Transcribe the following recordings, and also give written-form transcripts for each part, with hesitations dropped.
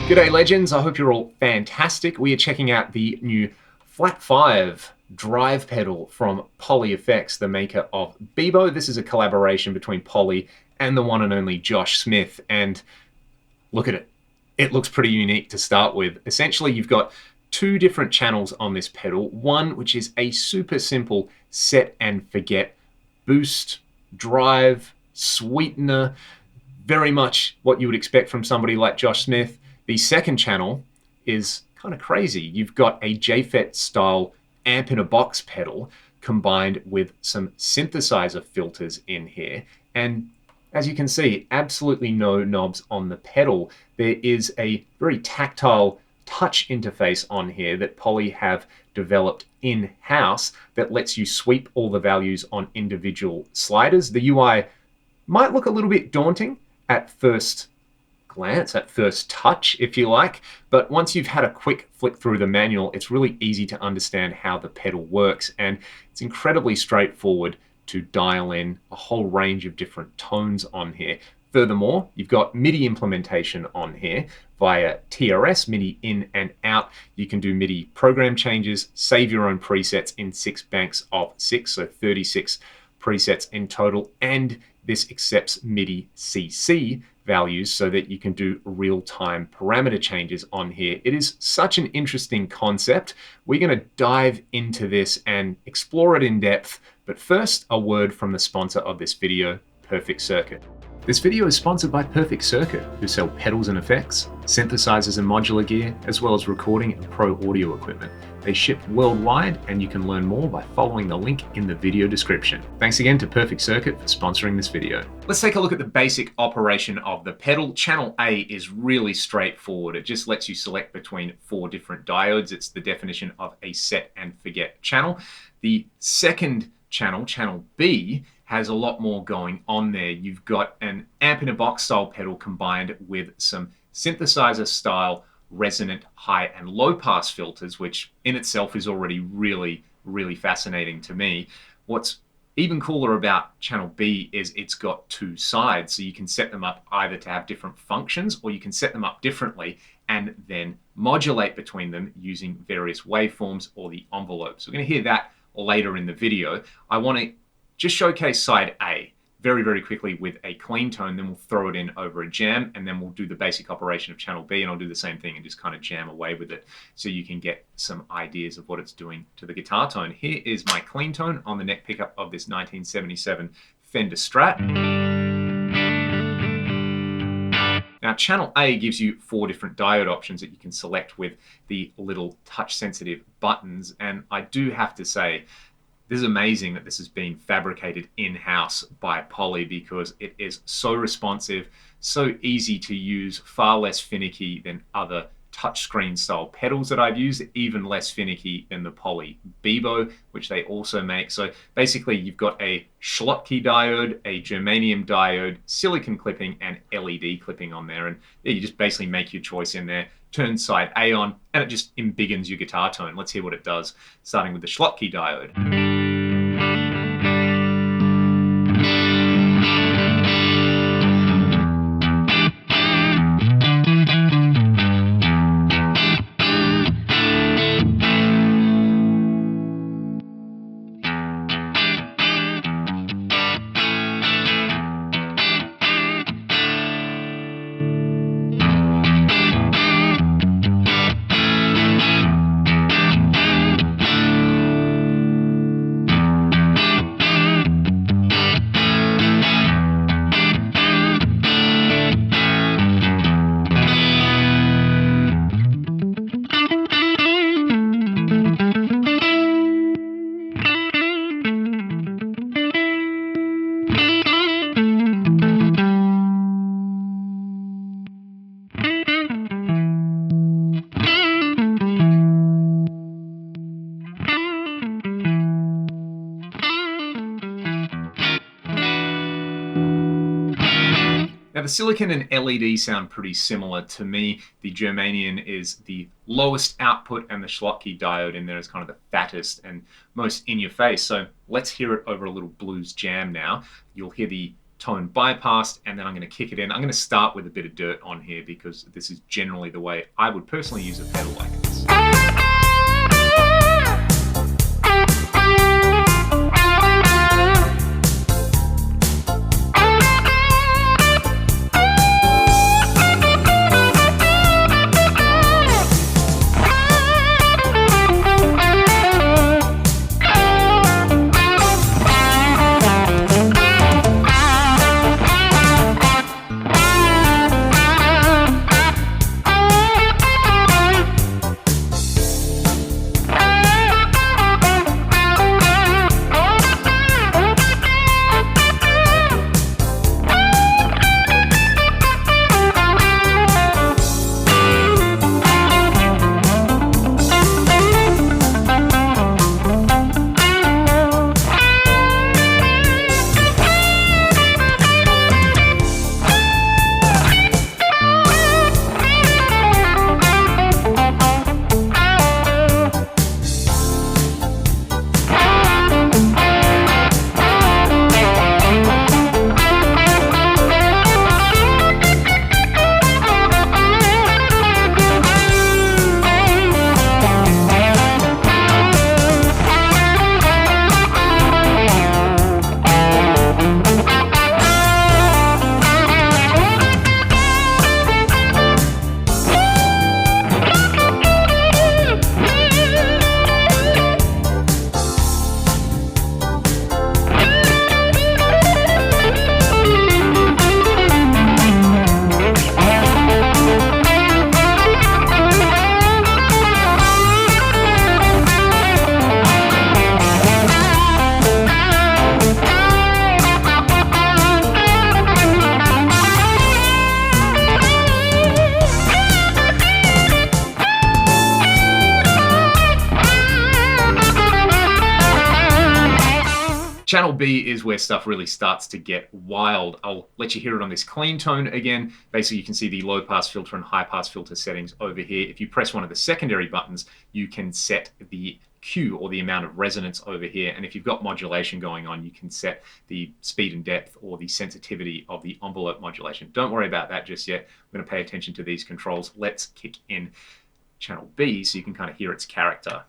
G'day legends, I hope you're all fantastic. We are checking out the new Flat 5 drive pedal from Poly Effects, the maker of Bebo. This is a collaboration between Poly and the one and only Josh Smith, and look at it. It looks pretty unique to start with. Essentially, you've got two different channels on this pedal. One, which is a super simple set and forget boost, drive, sweetener, very much what you would expect from somebody like Josh Smith. The second channel is kind of crazy. You've got a JFET style amp in a box pedal combined with some synthesizer filters in here. And as you can see, absolutely no knobs on the pedal. There is a very tactile touch interface on here that Poly have developed in-house that lets you sweep all the values on individual sliders. The UI might look a little bit daunting at first glance, at first touch, if you like, but once you've had a quick flick through the manual, it's really easy to understand how the pedal works, and it's incredibly straightforward to dial in a whole range of different tones on here. Furthermore, you've got MIDI implementation on here via TRS, MIDI in and out. You can do MIDI program changes, save your own presets in 6 banks of 6, so 36 presets in total, and this accepts MIDI CC values so that you can do real-time parameter changes on here. It is such an interesting concept. We're going to dive into this and explore it in depth, but first, a word from the sponsor of this video, Perfect Circuit. This video is sponsored by Perfect Circuit, who sell pedals and effects, synthesizers and modular gear, as well as recording and pro audio equipment. They ship worldwide, and you can learn more by following the link in the video description. Thanks again to Perfect Circuit for sponsoring this video. Let's take a look at the basic operation of the pedal. Channel A is really straightforward. It just lets you select between 4 different diodes. It's the definition of a set and forget channel. The second channel, channel B, has a lot more going on there. You've got an amp in a box style pedal combined with some synthesizer style resonant high and low pass filters, which in itself is already really fascinating to me. What's even cooler about channel B is it's got 2 sides, so you can set them up either to have different functions, or you can set them up differently and then modulate between them using various waveforms or the envelopes. We're going to hear that later in the video. I want to just showcase side A very quickly with a clean tone, then we'll throw it in over a jam, and then we'll do the basic operation of channel B, and I'll do the same thing and just kind of jam away with it so you can get some ideas of what it's doing to the guitar tone. Here is my clean tone on the neck pickup of this 1977 Fender Strat. Now, channel A gives you 4 different diode options that you can select with the little touch-sensitive buttons, and I do have to say, this is amazing that this has been fabricated in-house by Poly, because it is so responsive, so easy to use, far less finicky than other touchscreen style pedals that I've used, even less finicky than the Poly Bebo, which they also make. So basically you've got a Schottky diode, a germanium diode, silicon clipping, and LED clipping on there. And yeah, you just basically make your choice in there, turn side A on, and it just embiggens your guitar tone. Let's hear what it does, starting with the Schottky diode. Now the silicon and LED sound pretty similar to me. The germanium is the lowest output, and the Schottky diode in there is kind of the fattest and most in your face. So let's hear it over a little blues jam now. You'll hear the tone bypassed, and then I'm going to kick it in. I'm going to start with a bit of dirt on here because this is generally the way I would personally use a pedal like this. Channel B is where stuff really starts to get wild. I'll let you hear it on this clean tone again. Basically, you can see the low pass filter and high pass filter settings over here. If you press one of the secondary buttons, you can set the Q, or the amount of resonance over here. And if you've got modulation going on, you can set the speed and depth or the sensitivity of the envelope modulation. Don't worry about that just yet. We're going to pay attention to these controls. Let's kick in channel B so you can kind of hear its character.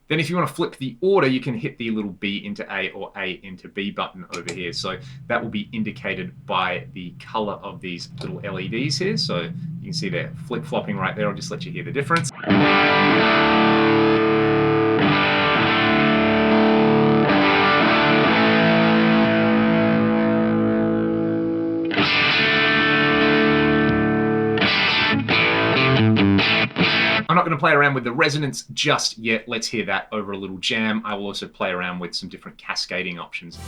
Then if you want to flip the order, you can hit the little B into A or A into B button over here. So that will be indicated by the color of these little LEDs here. So you can see they're flip-flopping right there. I'll just let you hear the difference. I'm not going to play around with the resonance just yet. Let's hear that over a little jam. I will also play around with some different cascading options.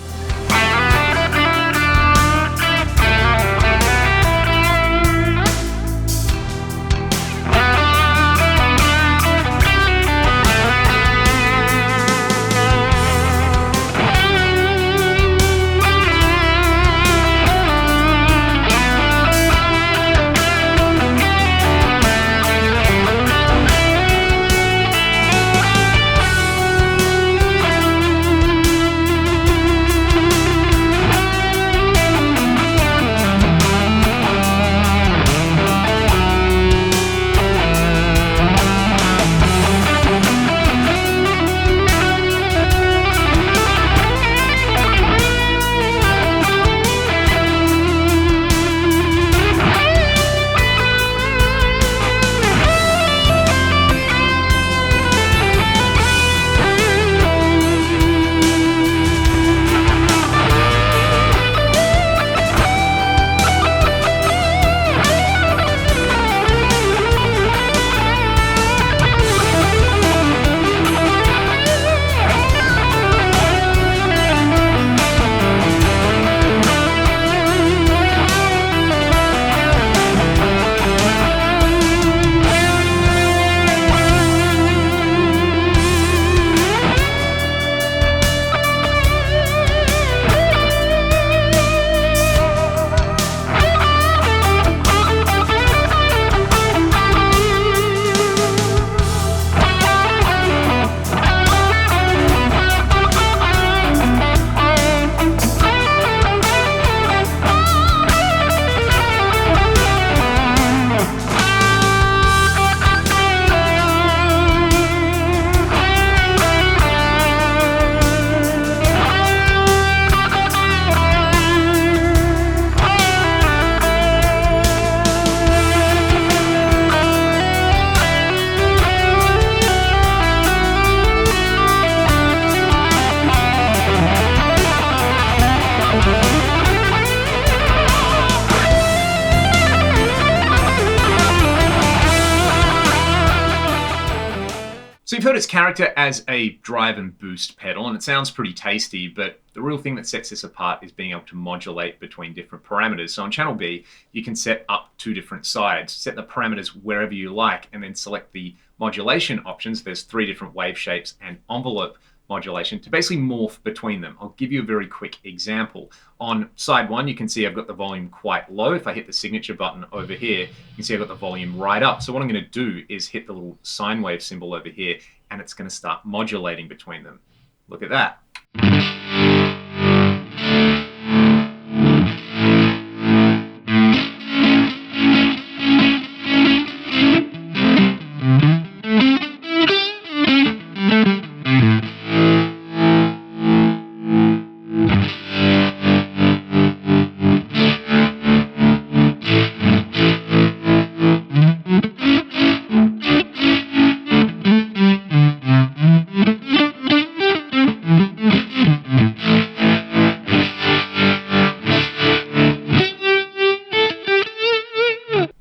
So you've heard its character as a drive and boost pedal, and it sounds pretty tasty, but the real thing that sets this apart is being able to modulate between different parameters. So on channel B, you can set up 2 different sides, set the parameters wherever you like, and then select the modulation options. There's 3 different wave shapes and envelope modulation to basically morph between them. I'll give you a very quick example. On side 1, you can see I've got the volume quite low. If I hit the signature button over here, you can see I've got the volume right up. So what I'm going to do is hit the little sine wave symbol over here, and it's going to start modulating between them. Look at that.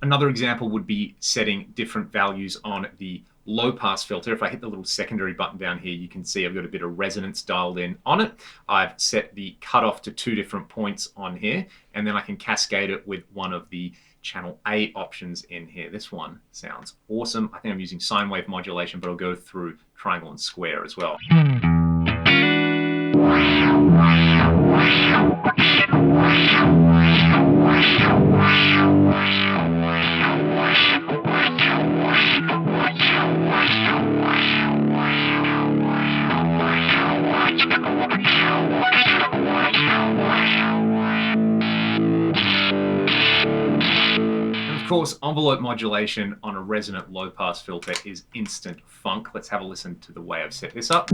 Another example would be setting different values on the low pass filter. If I hit the little secondary button down here, you can see I've got a bit of resonance dialed in on it. I've set the cutoff to 2 different points on here, and then I can cascade it with one of the channel A options in here. This one sounds awesome. I think I'm using sine wave modulation, but I'll go through triangle and square as well. Of course, envelope modulation on a resonant low-pass filter is instant funk. Let's have a listen to the way I've set this up.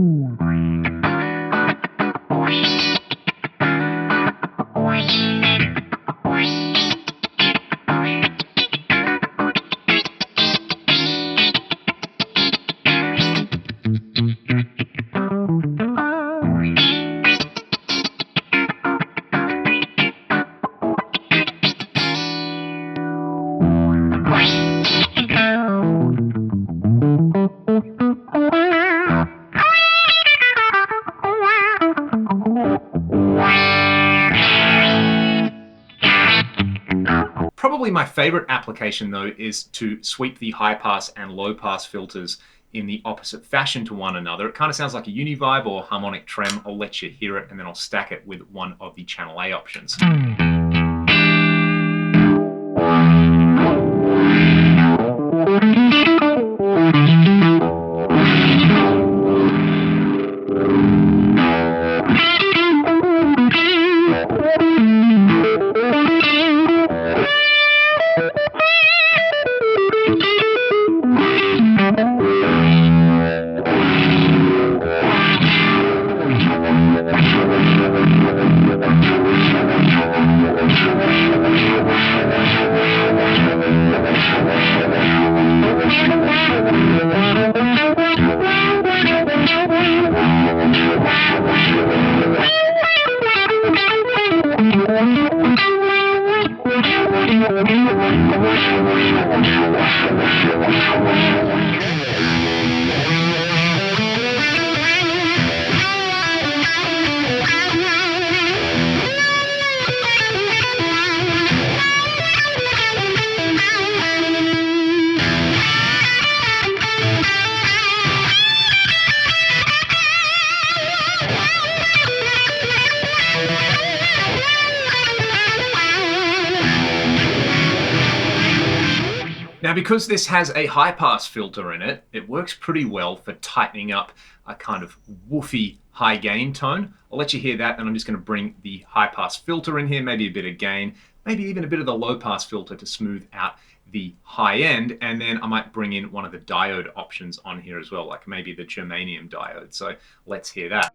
Probably my favorite application though is to sweep the high pass and low pass filters in the opposite fashion to one another. It kind of sounds like a univibe or harmonic trem. I'll let you hear it and then I'll stack it with one of the channel A options. Now, because this has a high pass filter in it, it works pretty well for tightening up a kind of woofy high gain tone. I'll let you hear that, and I'm just going to bring the high pass filter in here, maybe a bit of gain, maybe even a bit of the low pass filter to smooth out the high end, and then I might bring in one of the diode options on here as well, like maybe the germanium diode. So let's hear that.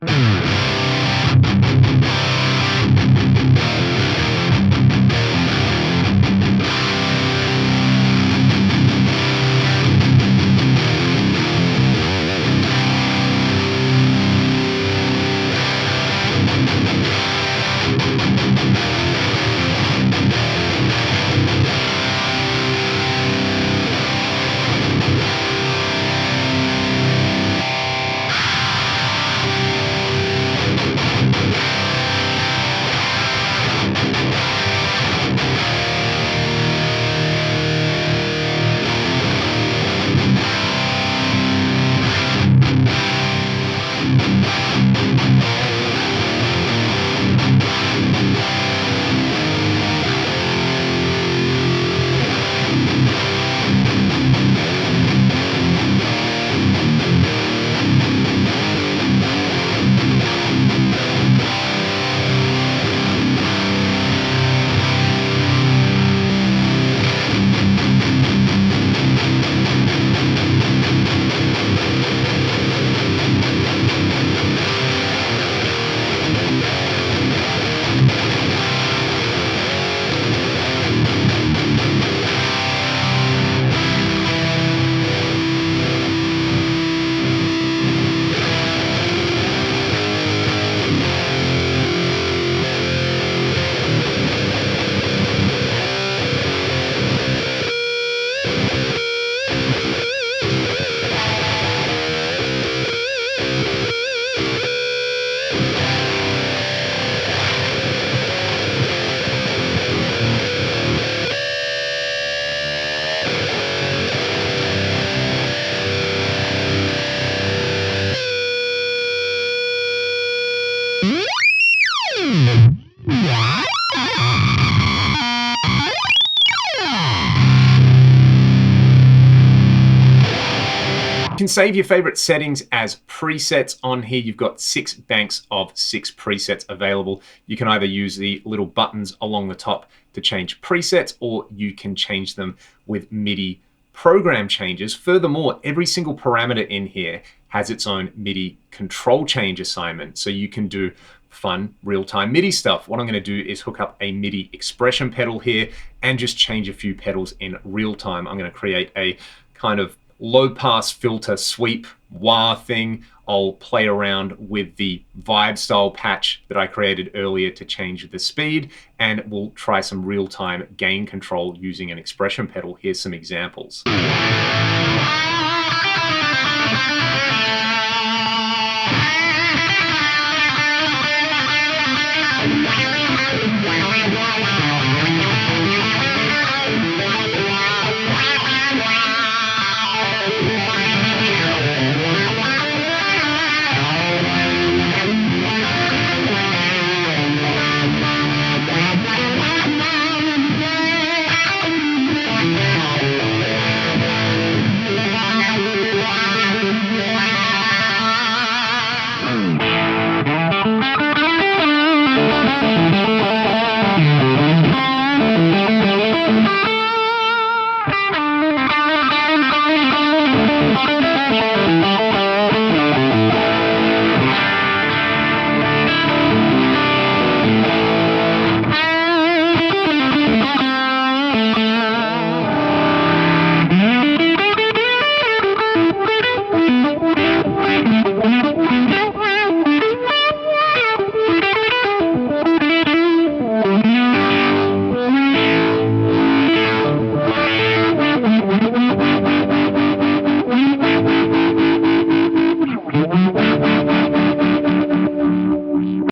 can save your favorite settings as presets on here. You've got 6 banks of 6 presets available. You can either use the little buttons along the top to change presets, or you can change them with MIDI program changes. Furthermore, every single parameter in here has its own MIDI control change assignment. So you can do fun real-time MIDI stuff. What I'm going to do is hook up a MIDI expression pedal here and just change a few pedals in real time. I'm going to create a kind of low pass filter sweep wah thing. I'll play around with the vibe style patch that I created earlier to change the speed, and we'll try some real-time gain control using an expression pedal. Here's some examples.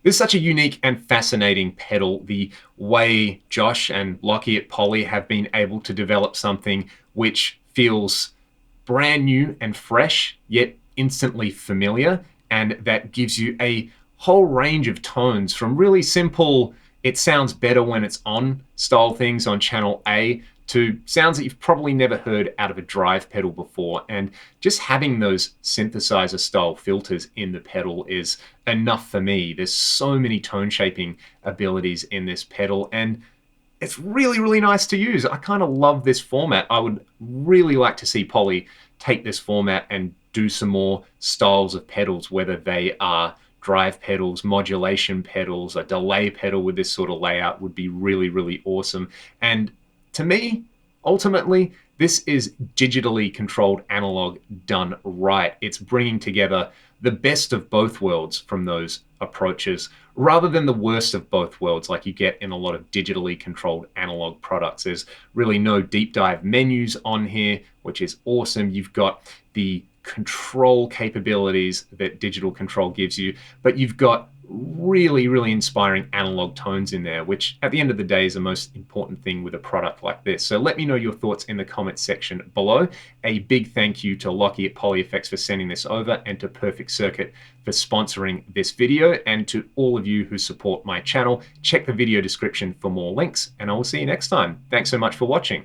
This is such a unique and fascinating pedal, the way Josh and Lockie at Poly have been able to develop something which feels brand new and fresh, yet instantly familiar, and that gives you a whole range of tones from really simple, it sounds better when it's on style things on channel A, to sounds that you've probably never heard out of a drive pedal before. And just having those synthesizer style filters in the pedal is enough for me. There's so many tone shaping abilities in this pedal, and it's really, really nice to use. I kind of love this format. I would really like to see Poly take this format and do some more styles of pedals, whether they are drive pedals, modulation pedals, a delay pedal with this sort of layout would be really, really awesome. And to me, ultimately, this is digitally controlled analog done right. It's bringing together the best of both worlds from those approaches, rather than the worst of both worlds like you get in a lot of digitally controlled analog products. There's really no deep dive menus on here, which is awesome. You've got the control capabilities that digital control gives you, but you've got really, really inspiring analog tones in there, which at the end of the day is the most important thing with a product like this. So let me know your thoughts in the comments section below. A big thank you to Lockie at Poly Effects for sending this over, and to Perfect Circuit for sponsoring this video, and to all of you who support my channel. Check the video description for more links, and I will see you next time. Thanks so much for watching.